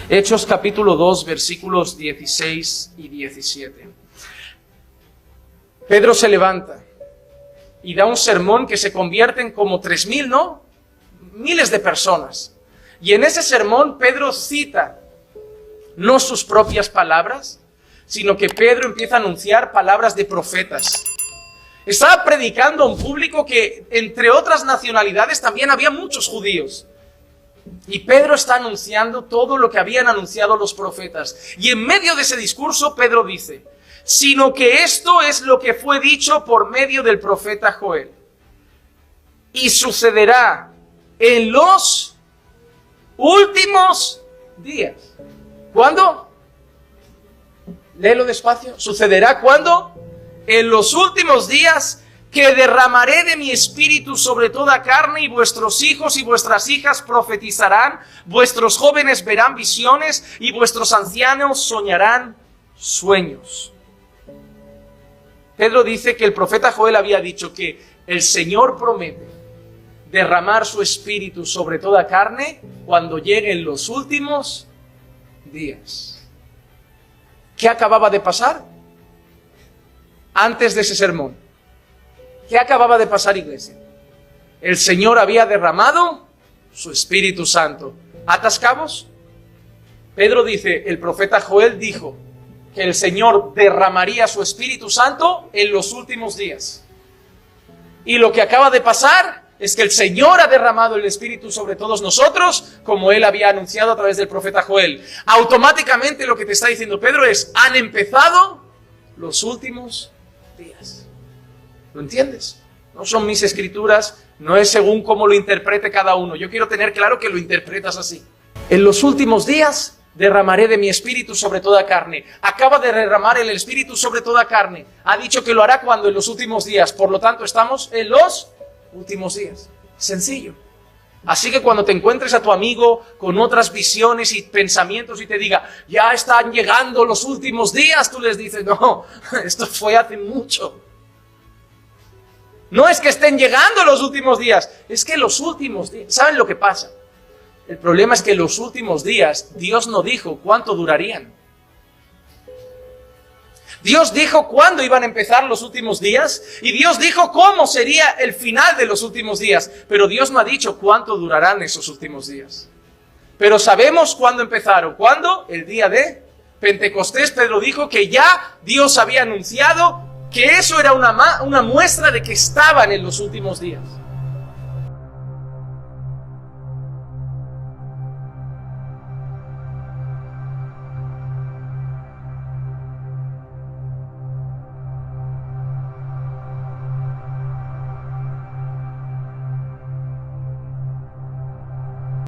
Hechos capítulo 2, versículos 16 y 17. Pedro se levanta y da un sermón que se convierte en como 3,000, ¿no? Miles de personas. Y en ese sermón Pedro cita no sus propias palabras, sino que Pedro empieza a anunciar palabras de profetas. Estaba predicando a un público que, entre otras nacionalidades, también había muchos judíos. Y Pedro está anunciando todo lo que habían anunciado los profetas. Y en medio de ese discurso, Pedro dice, sino que esto es lo que fue dicho por medio del profeta Joel. Y sucederá en los últimos días. ¿Cuándo? Léelo despacio. ¿Sucederá cuándo? En los últimos días, que derramaré de mi espíritu sobre toda carne, y vuestros hijos y vuestras hijas profetizarán, vuestros jóvenes verán visiones, y vuestros ancianos soñarán sueños. Pedro dice que el profeta Joel había dicho que el Señor promete derramar su espíritu sobre toda carne cuando lleguen los últimos días. ¿Qué acababa de pasar? Antes de ese sermón, ¿qué acababa de pasar, iglesia? El Señor había derramado su Espíritu Santo. ¿Atas cabos? Pedro dice, el profeta Joel dijo que el Señor derramaría su Espíritu Santo en los últimos días. Y lo que acaba de pasar es que el Señor ha derramado el Espíritu sobre todos nosotros, como Él había anunciado a través del profeta Joel. Automáticamente lo que te está diciendo Pedro es, han empezado los últimos días. ¿Lo entiendes? No son mis escrituras, no es según cómo lo interprete cada uno. Yo quiero tener claro que lo interpretas así. En los últimos días derramaré de mi espíritu sobre toda carne. Acaba de derramar el espíritu sobre toda carne. Ha dicho que lo hará cuando, en los últimos días. Por lo tanto, estamos en los últimos días. Sencillo. Así que cuando te encuentres a tu amigo con otras visiones y pensamientos y te diga, ya están llegando los últimos días, tú les dices, no, esto fue hace mucho. No es que estén llegando los últimos días, es que los últimos días, ¿saben lo que pasa? El problema es que los últimos días, Dios no dijo cuánto durarían. Dios dijo cuándo iban a empezar los últimos días y Dios dijo cómo sería el final de los últimos días. Pero Dios no ha dicho cuánto durarán esos últimos días. Pero sabemos cuándo empezaron. ¿Cuándo? El día de Pentecostés. Pedro dijo que ya Dios había anunciado que eso era una muestra de que estaban en los últimos días.